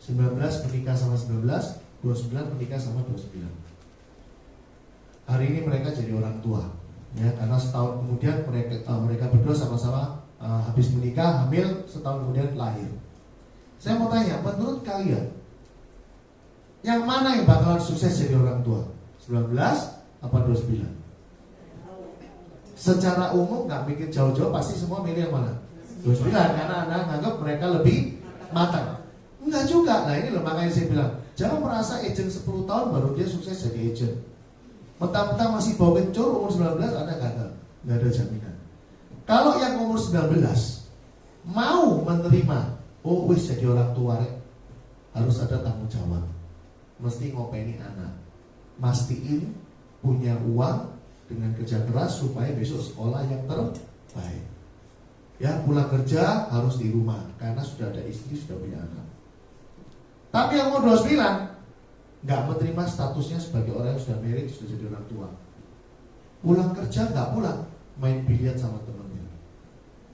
19 menikah sama 19, 29 menikah sama 29. Hari ini mereka jadi orang tua, ya, karena setahun kemudian mereka berdua sama-sama habis menikah, hamil, setahun kemudian lahir. Saya mau tanya, menurut kalian, yang mana yang bakalan sukses jadi orang tua? 19 apa 29? Secara umum nggak mikir jauh-jauh, pasti semua milih yang mana? 29, karena Anda nganggap mereka lebih matang. Enggak juga. Nah ini loh, makanya saya bilang, jangan merasa agent 10 tahun baru dia sukses jadi agent. Mentang-mentang masih bau kencur, umur 19 Anda gagal. Nggak ada jaminan. Kalau yang umur 19 mau menerima, oh wis jadi orang tua, harus ada tanggung jawab. Mesti ngopeni anak, mastiin punya uang dengan kerja keras supaya besok sekolah yang terbaik. Ya, pulang kerja harus di rumah karena sudah ada istri, sudah punya anak. Tapi yang umur 29 nggak menerima statusnya sebagai orang yang sudah married, sudah jadi orang tua. Pulang kerja nggak pulang, main biliar sama temennya.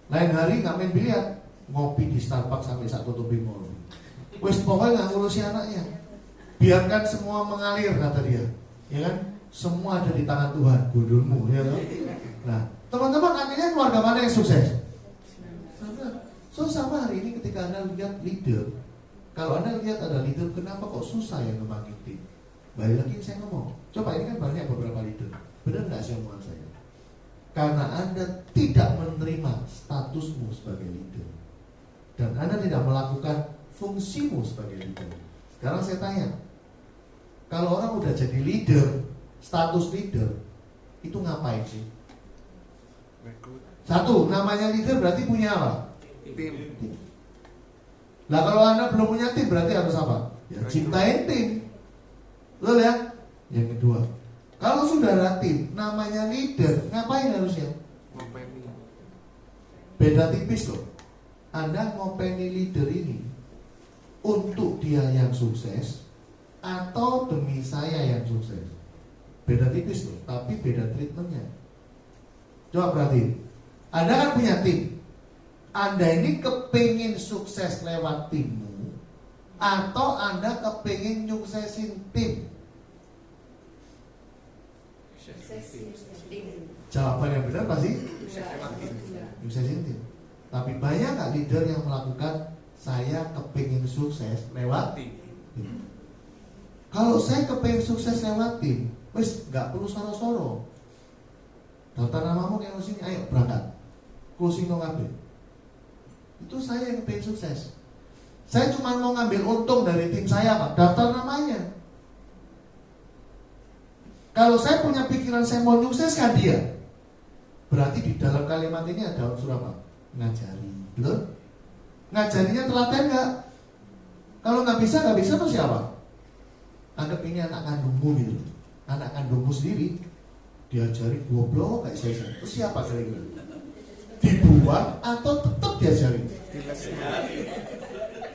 Lain hari nggak main biliar, ngopi di Starbucks sampai sak tutup mall. Wes pokoknya nggak ngurusi anaknya. Biarkan semua mengalir, kata dia, ya kan? Semua ada di tangan Tuhan, gundulmu, ya kan? Nah, teman-teman, akhirnya keluarga mana yang sukses? So sama hari ini ketika Anda lihat leader, kalau Anda lihat ada leader, kenapa kok susah yang ngembangin tim? Balik lagi saya ngomong, coba ini kan banyak beberapa leader, benar nggak sih omongan saya? Karena Anda tidak menerima statusmu sebagai leader, dan Anda tidak melakukan fungsimu sebagai leader. Sekarang saya tanya, kalau orang udah jadi leader, status leader, itu ngapain sih? Satu, namanya leader berarti punya apa? Tim. Lah kalau Anda belum punya tim berarti harus apa? Ya ciptain tim. Betul ya? Yang kedua, kalau sudah ada tim, namanya leader, ngapain harusnya? Ngopeni. Beda tipis loh. Anda ngopeni leader ini untuk dia yang sukses atau demi saya yang sukses. Beda tipis loh, tapi beda treatmentnya. Coba perhatiin, Anda kan punya tim. Anda ini kepingin sukses lewat timmu, atau Anda kepingin nyuksesin tim? Jawaban yang benar pasti nyuksesin tim. Tapi banyak gak leader yang melakukan saya kepingin sukses lewat tim? Kalau saya kepingin sukses lewat tim, wis gak perlu soro-soro. Daftar namamu kayak sini, ayo berangkat. Closing no kabeh. Itu saya yang pengen sukses. Saya cuma mau ngambil untung dari tim saya, Pak. Daftar namanya. Kalau saya punya pikiran saya mau sukseskan dia, berarti di dalam kalimat ini ada unsur apa? Ngajari, betul? Ngajarinya telaten nggak? Kalau nggak bisa tuh siapa? Anggap ini anak kandungmu gitu, anak kandungmu sendiri, diajari goblok kayak saya. Terus siapa kira-kira? Dibuang atau tetap diajari?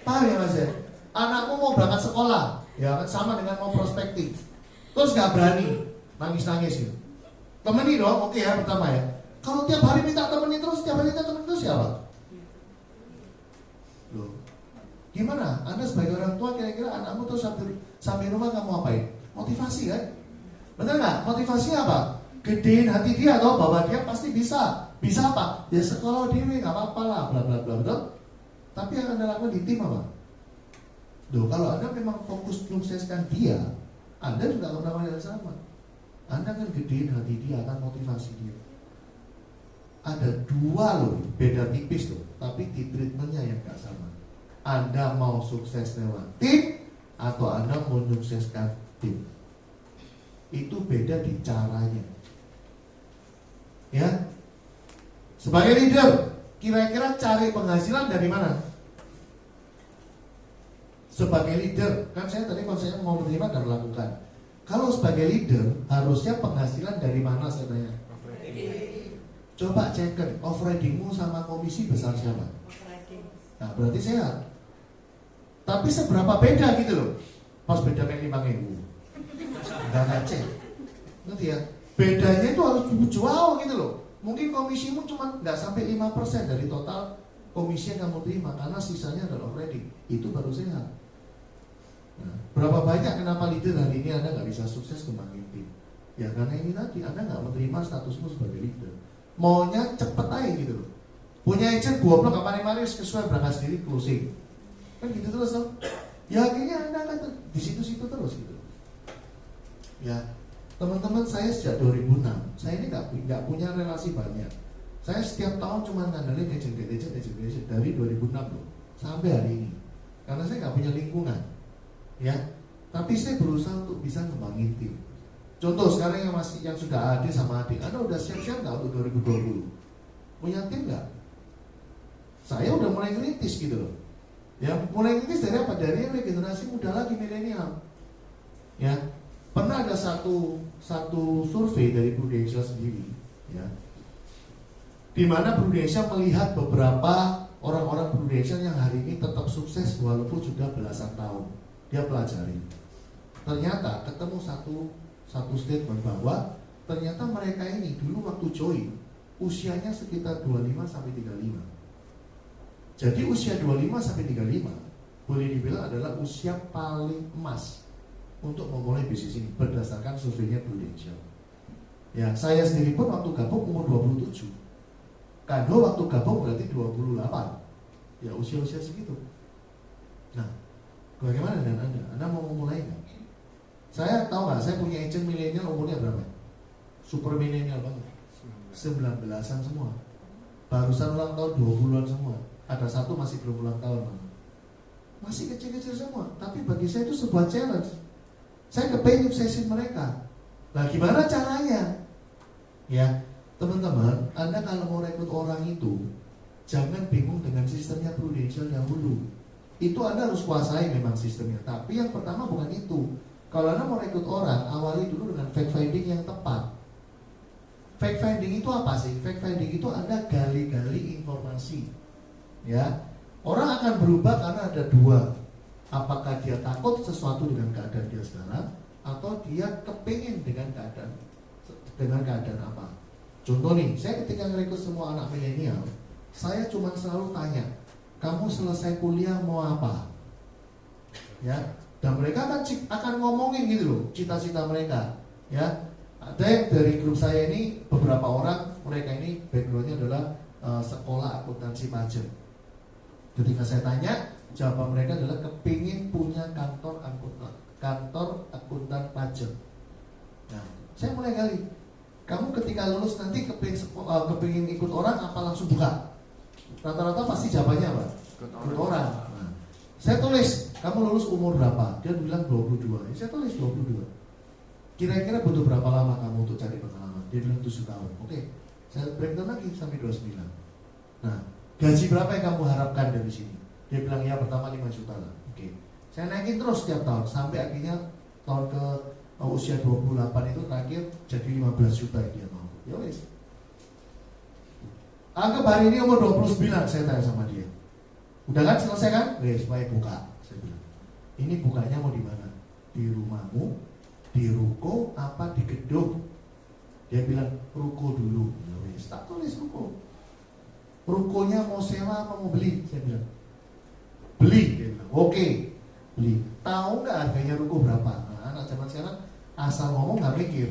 Paham ya Mas ya? Anakmu mau berangkat sekolah, ya sama dengan mau prospektif, terus nggak berani, nangis-nangis gitu. Temeni dong, oke ya pertama ya. Kalau tiap hari minta temenin terus, tiap hari minta temenin terus siapa? Loh, gimana? Anda sebagai orang tua kira-kira anakmu terus sampai rumah kamu apain? Motivasi kan? Bener nggak? Motivasi apa? Gedein hati dia atau bahwa dia pasti bisa. Bisa apa? Ya sekolah dewe nggak apa-apa lah, bla bla bla, betul? Tapi yang Anda lakukan di tim apa? Loh, kalau Anda memang fokus sukseskan dia, Anda juga akan melakukan yang sama. Anda kan gedein hati dia, akan motivasi dia. Ada dua loh, beda tipis loh, tapi di treatmentnya yang gak sama. Anda mau sukses lewat tim atau Anda mau sukseskan tim, itu beda di caranya. Ya, sebagai leader, kira-kira cari penghasilan dari mana? Sebagai leader, kan saya tadi konsepnya mau menerima dan melakukan. Kalau sebagai leader, harusnya penghasilan dari mana saya tanya? Coba cekkan, off-ridingmu sama komisi besar siapa? Nah berarti sehat. Tapi seberapa beda gitu loh? Pas beda kayak 5.000 nggak ngecek. Ngerti ya? Bedanya itu harus jauh gitu loh. Mungkin komisimu cuma nggak sampai 5% dari total komisi yang kamu terima, karena sisanya adalah off-riding. Itu baru sehat. Nah, berapa banyak kenapa leader hari ini Anda nggak bisa sukses kembangin tim? Ya karena ini tadi, Anda nggak menerima statusmu sebagai leader. Maunya cepet aja gitu loh. Punya agent goblok kemarin-kemarin sesuai berangkat sendiri closing. Kan gitu terus loh. Ya akhirnya Anda akan di situ-situ terus gitu. Ya, teman-teman saya sejak 2006, saya ini nggak punya relasi banyak. Saya setiap tahun cuma ngandelin agent dari 2006 loh, sampai hari ini. Karena saya nggak punya lingkungan, ya. Tapi saya berusaha untuk bisa ngembangin tim. Contoh sekarang yang sudah adik sama adik, Anda udah siap-siap nggak untuk 2020? Punya tim nggak? Saya udah mulai kritis gitu loh. Ya, mulai kritis dari apa? Dari generasi muda lagi, milenial. Ya, pernah ada satu survei dari Prudential sendiri, ya, di mana Prudential melihat beberapa orang-orang Prudential yang hari ini tetap sukses walaupun sudah belasan tahun. Dia pelajari. Ternyata ketemu satu statement bahwa ternyata mereka ini dulu waktu join usianya sekitar 25 sampai 35. Jadi usia 25 sampai 35 boleh dibilang adalah usia paling emas untuk memulai bisnis ini berdasarkan surveinya Prudential. Ya, saya sendiri pun waktu gabung umur 27. Kado waktu gabung berarti 28. Ya, usia-usia segitu. Nah, bagaimana dengan Anda? Anda mau memulai nggak? Saya tahu nggak, saya punya agent milenial umurnya berapa? Super milenial banget. 19-an semua. Barusan ulang tahun 20-an semua. Ada satu masih belum ulang tahun. Masih kecil-kecil semua. Tapi bagi saya itu sebuah challenge. Saya kepengen suksesin mereka. Nah, gimana caranya? Ya, teman-teman, Anda kalau mau rekrut orang itu, jangan bingung dengan sistemnya Prudential dahulu. Itu Anda harus kuasai memang sistemnya. Tapi yang pertama bukan itu. Kalau Anda mau rekrut orang, awali dulu dengan fact finding yang tepat. Fact finding itu apa sih? Fact finding itu Anda gali-gali informasi. Ya, orang akan berubah karena ada dua. Apakah dia takut sesuatu dengan keadaan dia sekarang, atau dia kepingin dengan keadaan apa? Contoh nih, saya ketika ngerekrut semua anak milenial, saya cuma selalu tanya, kamu selesai kuliah mau apa? Ya, dan mereka akan ngomongin gitu loh, cita-cita mereka. Ya, ada yang dari grup saya ini beberapa orang, mereka ini backgroundnya adalah sekolah akuntansi pajak. Ketika saya tanya, jawaban mereka adalah kepingin punya kantor akuntan pajak. Nah, saya mulai gali. Kamu ketika lulus nanti kepingin ikut orang apa langsung buka? Rata-rata pasti jawabannya apa? Ikut orang. Nah, saya tulis, kamu lulus umur berapa? Dia bilang 22. Saya tulis 22. Kira-kira butuh berapa lama kamu untuk cari pengalaman? Dia bilang 7 tahun. Oke, saya breakdown lagi sampai 29. Nah, gaji berapa yang kamu harapkan dari sini? Dia bilang ya pertama 5 juta lah. Oke. Saya naikin terus setiap tahun sampai akhirnya tahun ke usia 28 itu terakhir jadi 15 juta yang dia mau. Ya wes. Anggap hari ini umur 29, saya tanya sama dia. Udah kan selesai kan? Wes, supaya buka. Saya bilang. Ini bukanya mau di mana? Di rumahmu, di ruko apa di gedung? Dia bilang ruko dulu. Ya wes, tak tulis ruko. Rukonya mau sewa apa mau beli? Saya bilang beli. Dia bilang oke, beli. Tahu nggak harganya ruko berapa? Nah, anak zaman sekarang asal ngomong nggak mikir,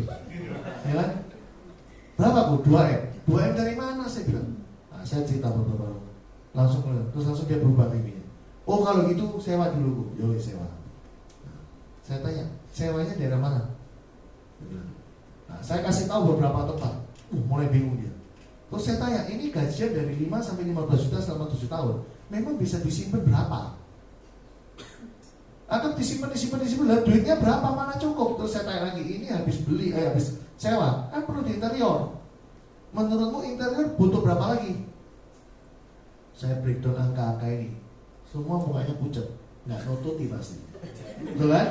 ya kan? Berapa bu? 2M. 2M dari mana? Saya bilang. Nah, saya cerita beberapa langsung dia berubah mimpinya. Oh kalau gitu sewa dulu bu. Yoi sewa. Nah, saya tanya sewanya daerah mana? Nah, saya kasih tahu beberapa tempat. Mulai bingung dia. Terus saya tanya, ini gajian dari 5 sampai 15 juta selama 7 tahun. Memang bisa disimpan berapa? Atau disimpan, duitnya berapa, mana cukup? Terus saya tanya lagi, ini habis sewa, kan perlu di interior. Menurutmu interior butuh berapa lagi? Saya breakdown angka-angka ini. Semua mukanya pucat, nggak nututi pasti. Betul kan?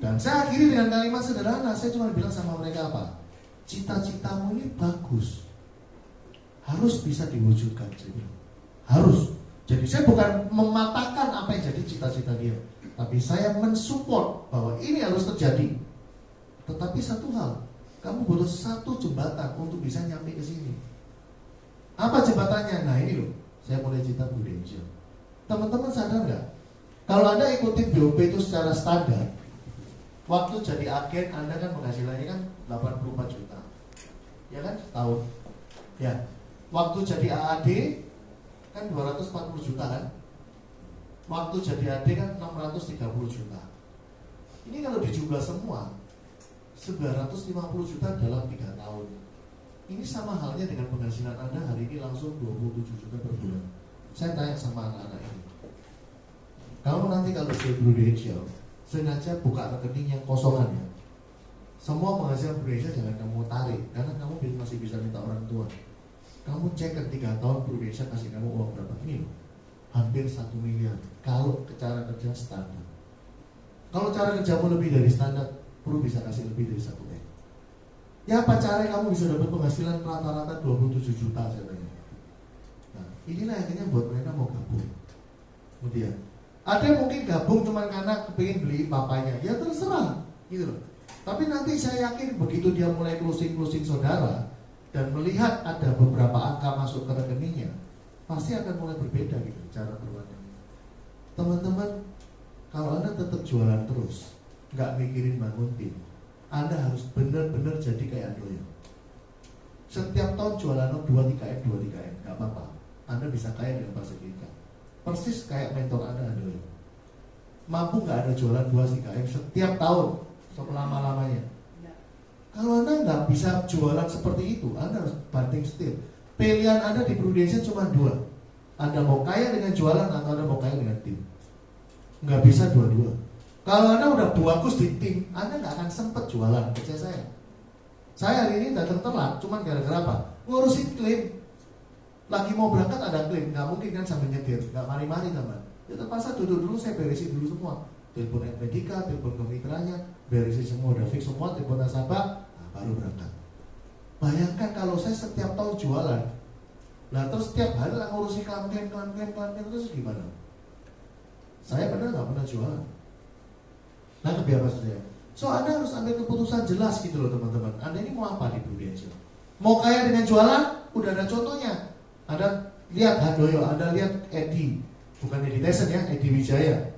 Dan saya akhiri dengan kalimat sederhana, saya cuma bilang sama mereka apa? Cita-citamu ini bagus. Harus bisa diwujudkan, saya bilang. Harus. Jadi saya bukan mematahkan apa yang jadi cita-cita dia, tapi saya mensupport bahwa ini harus terjadi. Tetapi satu hal, kamu butuh satu jembatan untuk bisa nyampe ke sini. Apa jembatannya? Nah ini loh, saya mulai cerita Prudential. Teman-teman sadar nggak? Kalau Anda ikutin BOP itu secara standar, waktu jadi agen Anda kan penghasilannya kan 84 juta, ya kan, setahun. Ya, waktu jadi AAD kan 240 juta kan, waktu jadi AD kan 630 juta. Ini kalau dijumlah semua 950 juta dalam 3 tahun. Ini sama halnya dengan penghasilan Anda hari ini langsung 27 juta per bulan. Saya tanya sama anak-anak ini, kamu nanti kalau jadi prudential, sengaja buka rekening yang kosongan ya. Semua penghasilan prudential jangan kamu tarik, karena kamu masih bisa minta orang tua. Kamu cek ke 3 tahun prudential kasih kamu uang berapa. Ini loh, hampir 1 miliar kalau cara kerja standar. Kalau cara kerjamu lebih dari standar, perlu bisa kasih lebih dari 1 M. Ya apa cara kamu bisa dapat penghasilan rata-rata 27 juta saya tanya. Nah, inilah akhirnya buat mereka mau gabung. Kemudian ada yang mungkin gabung cuma karena kepingin beli papanya, ya terserah gitu loh. Tapi nanti saya yakin begitu dia mulai closing saudara dan melihat ada beberapa angka masuk ke rekeningnya, pasti akan mulai berbeda gitu cara keluarnya. Teman-teman, kalau Anda tetap jualan terus, nggak mikirin bangun tim, Anda harus benar-benar jadi kayak Andoyo. Setiap tahun jualan 2-3 M, nggak apa-apa. Anda bisa kaya dengan passive income. Persis kayak mentor Anda Andoyo. Mampu nggak ada jualan 2-3 M setiap tahun selama-lamanya. Kalau Anda nggak bisa jualan seperti itu, Anda harus banting setir. Pilihan Anda di Prudential cuma 2. Anda mau kaya dengan jualan atau Anda mau kaya dengan tim. Nggak bisa dua-dua. Kalau Anda udah bagus di tim, Anda nggak akan sempet jualan. Percaya saya. Saya hari ini datang telat, cuma gara-gara apa? Ngurusin klaim. Lagi mau berangkat ada klaim, nggak mungkin kan sambil nyetir, nggak mari-mari teman. Ya terpaksa duduk dulu, saya beresin dulu semua. Telepon Medika, telepon ke mitranya, beresin semua, udah fix semua, telepon nasabah, nah, baru berangkat. Bayangkan kalau saya setiap tahun jualan, nah terus setiap hari lah ngurusin klaim terus gimana? Saya benar nggak pernah jualan. Nah, kebiasaan saya. So Anda harus ambil keputusan jelas gitu loh teman-teman. Anda ini mau apa di Prudential? Mau kaya dengan jualan? Udah ada contohnya. Anda lihat Handoyo, Anda lihat Edi, bukan Edi Tyson ya, Edi Wijaya.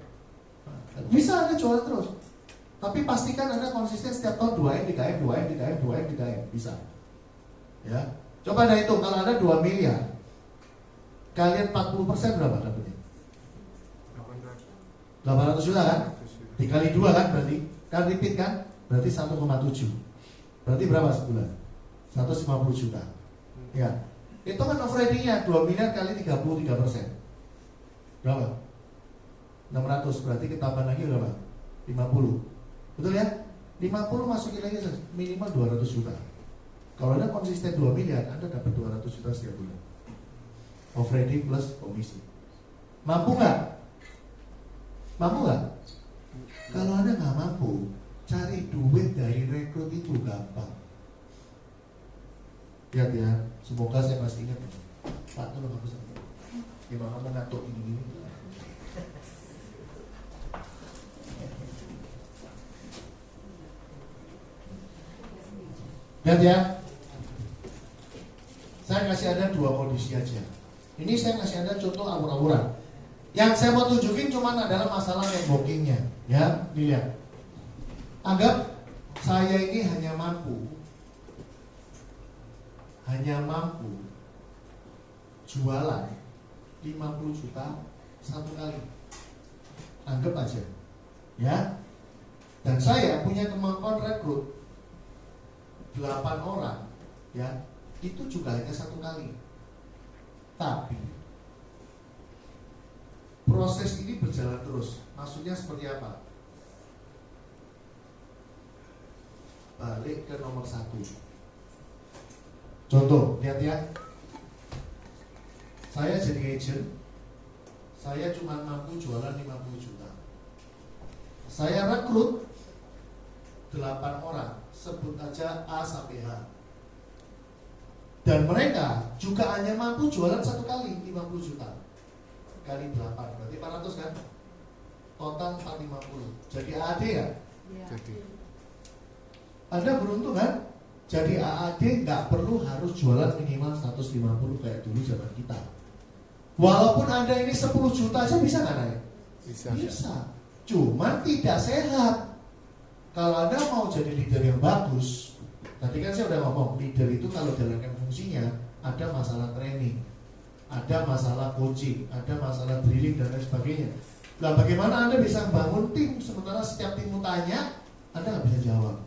Bisa Anda jualan terus. Tapi pastikan Anda konsisten setiap tahun 2M, 3M, 2M, 3M, 2M, 3M. Bisa. Ya. Coba Anda hitung, kalau Anda 2 miliar, kalian 40% berapa dapatnya? 800 juta kan? Dikali 2 kan berarti? Kan repeat kan? Berarti 1,7. Berarti berapa sebulan? 150 juta. Ya. Itu kan overridingnya 2 miliar kali 33%. Berapa? 600, berarti kita tambah lagi berapa? 50. Betul ya? 50 masukin lagi minimal 200 juta. Kalau Anda konsisten 2 miliar, Anda dapat 200 juta setiap bulan. Overriding plus komisi. Mampu nggak? Mampu nggak? Kalau Anda nggak mampu, cari duit dari rekrut itu gampang. Lihat ya, semoga saya masih ingat. Pak, tolong hapus ini. Gimana kamu ngatuk ini? Lihat ya, saya kasih Anda 2 kondisi aja. Ini saya kasih Anda contoh awur-awuran. Yang saya mau tunjukin cuma adalah masalah networkingnya. Ya, dilihat. Anggap saya ini hanya mampu jualan 50 juta satu kali. Anggap aja. Ya. Dan saya punya kemampuan rekrut 8 orang, ya. Itu juga hanya satu kali. Tapi proses ini berjalan terus. Maksudnya seperti apa? Balik ke nomor 1. Contoh, lihat ya. Saya jadi agent, saya cuma mampu jualan 50 juta. Saya rekrut 8 orang, sebut aja A sampai H. Dan mereka juga hanya mampu jualan satu kali 50 juta. Kali 8, berarti 400 kan? Total 450. Jadi AAD ya? Jadi. Anda beruntung kan? Jadi AAD nggak perlu harus jualan minimal 150 kayak dulu zaman kita. Walaupun Anda ini 10 juta aja bisa nggak naik? Bisa. Cuman tidak sehat. Kalau Anda mau jadi leader yang bagus, tadi kan saya udah ngomong, leader itu kalau jalankan fungsinya, ada masalah training, ada masalah coaching, ada masalah drilling dan lain sebagainya. Nah, bagaimana Anda bisa bangun tim sementara setiap tim tanya, Anda nggak bisa jawab.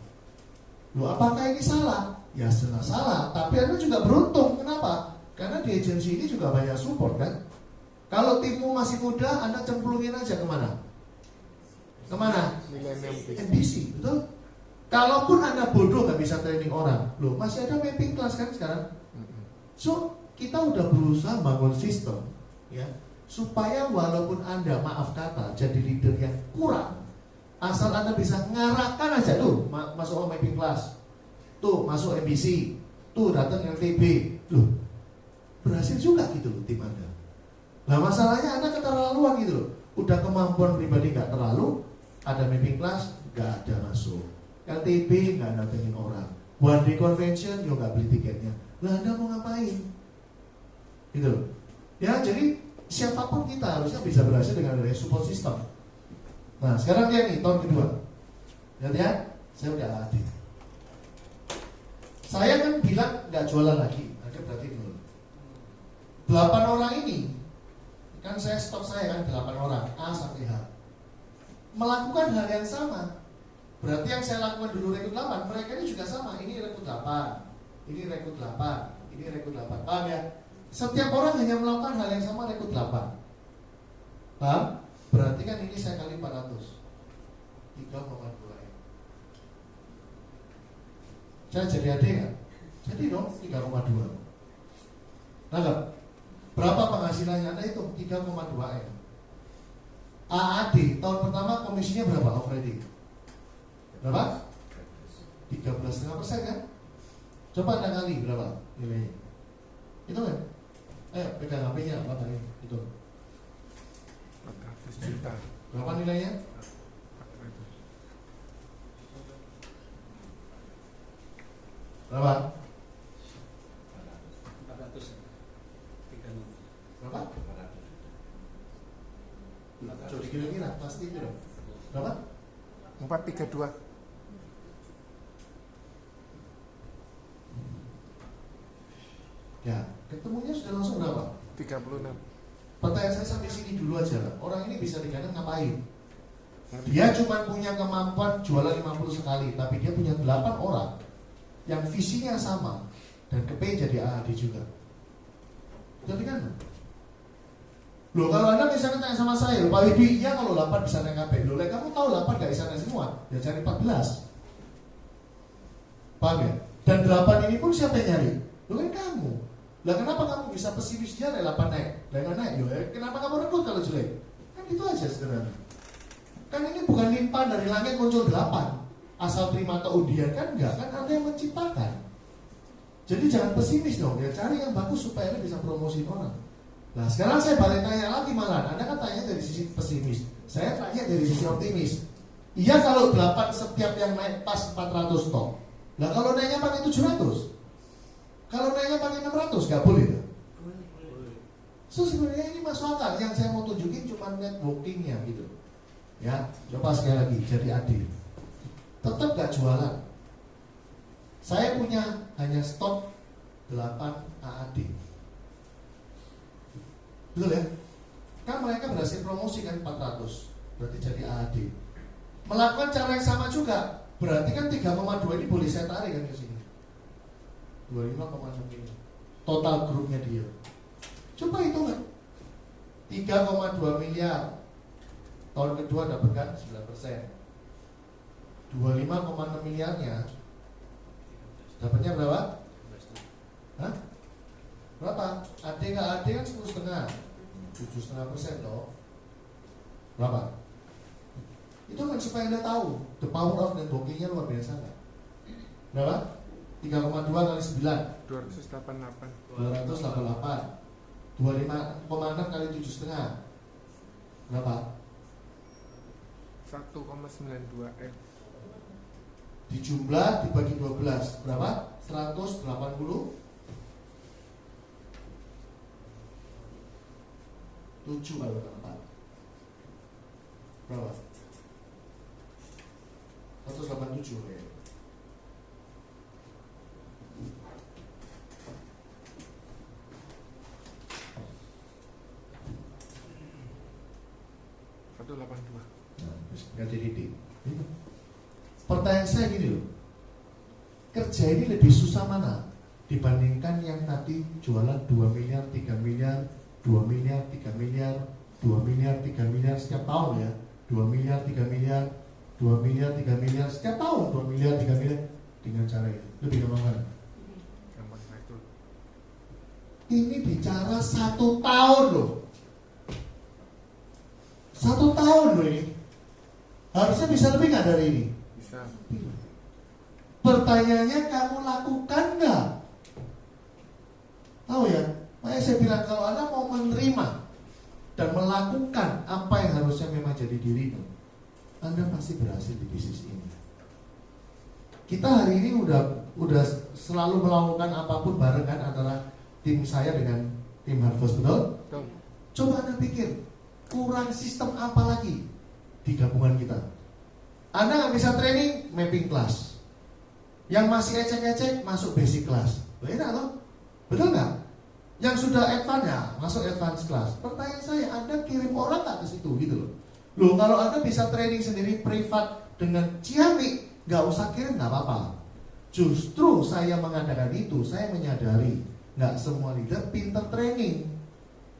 Loh, apakah ini salah? Ya jelas salah, tapi Anda juga beruntung. Kenapa? Karena di agensi ini juga banyak support kan. Kalau timmu masih muda, Anda cemplungin aja kemana? Kemana? NBC, betul? Kalaupun Anda bodoh nggak bisa training orang, loh masih ada mapping class kan sekarang. So kita udah berusaha bangun sistem, ya, supaya walaupun Anda maaf kata jadi leader yang kurang, asal Anda bisa ngarahkan aja tuh masuk mapping class, tuh masuk NBC, tuh datang LTB, loh berhasil juga gitu loh tim Anda. Nah masalahnya Anda keterlaluan gitu loh, udah kemampuan pribadi nggak terlalu, ada mapping class nggak ada masuk, LTB nggak datengin orang, one day convention yo nggak beli tiketnya, lah Anda mau ngapain? Gitu loh. Ya jadi siapapun kita harusnya bisa berhasil dengan adanya support system. Nah sekarang dia nih tahun kedua, lihat ya, saya udah adil. Saya kan bilang nggak jualan lagi, ada berarti dulu. 8 orang ini, kan saya stok saya kan 8 orang, A sampai H, melakukan hal yang sama. Berarti yang saya lakukan dulu rekrut 8, mereka ini juga sama. Ini rekrut 8, ini rekrut 8, ini rekrut 8. Paham ya? Setiap orang hanya melakukan hal yang sama rekrut 8. Paham? Berarti kan ini saya kali 400, 3,2 M. Saya jadi adik kan? Jadi dong 3,2. Nah, berapa penghasilannya? Anda hitung 3,2 M. AAD tahun pertama komisinya berapa operating? Berapa? 13,5% kan? Coba Anda kali berapa nilainya? Itu kan? Ayo pegang HP-nya berapa ini? Itu 400 juta. Berapa nilainya? 400. Berapa? 400. Berapa? 400. Coba dikira-kira pasti itu dong. Berapa? 432. Ya, ketemunya sudah langsung berapa? 36. Pertanyaan saya sampai sini dulu aja lah. Orang ini bisa digadang ngapain? Dia cuma punya kemampuan jualan 50 sekali, tapi dia punya 8 orang yang visinya sama dan kepengen jadi AAD juga. Jadi kan? Loh kalau Anda misalnya tanya sama saya, Pak Widi, iya kalau 8 bisa naik KP. Loh, kamu tahu 8 gak bisa naik semua? Ya cari 14. Paham ya? Dan 8 ini pun siapa yang nyari? Loh kan kamu. Lah kenapa kamu bisa pesimis dia naik 8 naik? Lah nggak naik, loh, kenapa kamu rekrut kalau jelek? Kan gitu aja sebenarnya. Kan ini bukan limpah dari langit muncul 8 asal terima atau undian, kan enggak, kan Anda yang menciptakan. Jadi jangan pesimis dong, ya cari yang bagus supaya Anda bisa promosi orang. Nah sekarang saya balik tanya lagi malah, Anda kan tanya dari sisi pesimis, saya tanya dari sisi optimis. Iya kalau 8 setiap yang naik pas 400 top. Nah kalau naiknya pakai 700, kalau naiknya pakai 600 nggak boleh kan? So sebenarnya ini masuk akal. Yang saya mau tunjukin cuma networkingnya gitu. Ya, coba sekali lagi jadi adil. Tetap gak jualan. Saya punya hanya stok 8 AAD. Betul ya? Kan mereka berhasil promosi kan 400, berarti jadi AAD. Melakukan cara yang sama juga, berarti kan 3,2 ini boleh saya tarik kan ke sini. 25,6 ini total grupnya dia. Coba hitung kan 3,2 miliar. Tahun kedua dapat kan 9%. 25,6 miliarnya dapatnya berapa? Hah? Berapa? AD nggak AD kan 10,5, 7,5% loh. Berapa? Itu kan supaya Anda tahu the power of networkingnya luar biasa kan? Berapa? 3,2 kali 9 288. 288. 25,6 kali 7,5 berapa? 1,92 M. Dijumlah dibagi 12 berapa? 180 7 kalau 4. Berapa? 187 ya. Nah, nggak jadi D. Pertanyaan saya gini loh, kerja ini lebih susah mana dibandingkan yang tadi jualan 2 miliar, 3 miliar, 2 miliar, 3 miliar, 2 miliar, 3 miliar setiap tahun ya, 2 miliar, 3 miliar, 2 miliar, 3 miliar setiap tahun, 2 miliar, 3 miliar dengan cara ini lebih gampang mana? gampang itu. Ini bicara 1 tahun loh, 1 tahun loh ini. Harusnya bisa lebih nggak dari ini? Bisa. Pertanyaannya kamu lakukan nggak? Tahu ya? Makanya saya bilang kalau Anda mau menerima dan melakukan apa yang harusnya memang jadi dirimu, Anda pasti berhasil di bisnis ini. Kita hari ini udah selalu melakukan apapun barengan antara tim saya dengan tim Harvest, betul? Betul. Coba Anda pikir, kurang sistem apa lagi di gabungan kita? Anda nggak bisa training mapping class, yang masih ecek-ecek masuk basic class, enak loh, betul nggak? Yang sudah advance ya masuk advance class. Pertanyaan saya, Anda kirim orang nggak ke situ gitu loh? Loh, kalau Anda bisa training sendiri privat dengan Ciamik, nggak usah kirim, nggak apa-apa. Justru saya mengadakan itu, saya menyadari nggak semua leader pinter training,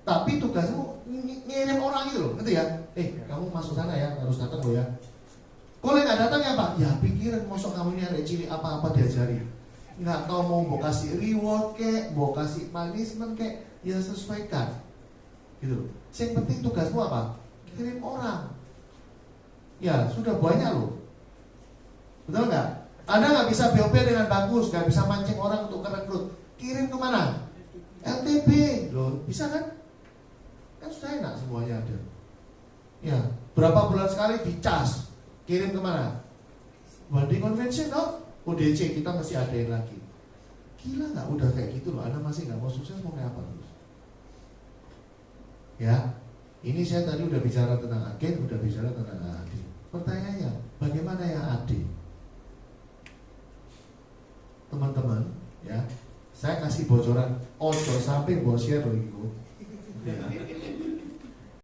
tapi tugasmu ngirim orang gitu loh, ngerti ya? Kamu masuk sana ya, harus datang loh ya. Kalau nggak datang ya Pak, ya pikirin mosok kamu ini ada cili apa-apa diajari. Nggak tahu mau kasih reward kek, mau kasih punishment kek, ya sesuaikan. Gitu loh. Yang penting tugasmu apa? Kirim orang. Ya sudah banyak loh. Betul nggak? Anda nggak bisa BOP dengan bagus, nggak bisa mancing orang untuk rekrut. Kirim kemana? LTB loh, bisa kan? Kan sudah enak semuanya ada. Ya, berapa bulan sekali dicas. Kirim kemana? Banding convention no? ODC kita masih adain lagi. Gila nggak udah kayak gitu loh. Anda masih nggak mau sukses mau kayak apa terus? Ya, ini saya tadi udah bicara tentang agen, udah bicara tentang AD. Pertanyaannya, bagaimana yang AD? Teman-teman, ya, saya kasih bocoran. Ojo sampai bos share loh itu. Ya.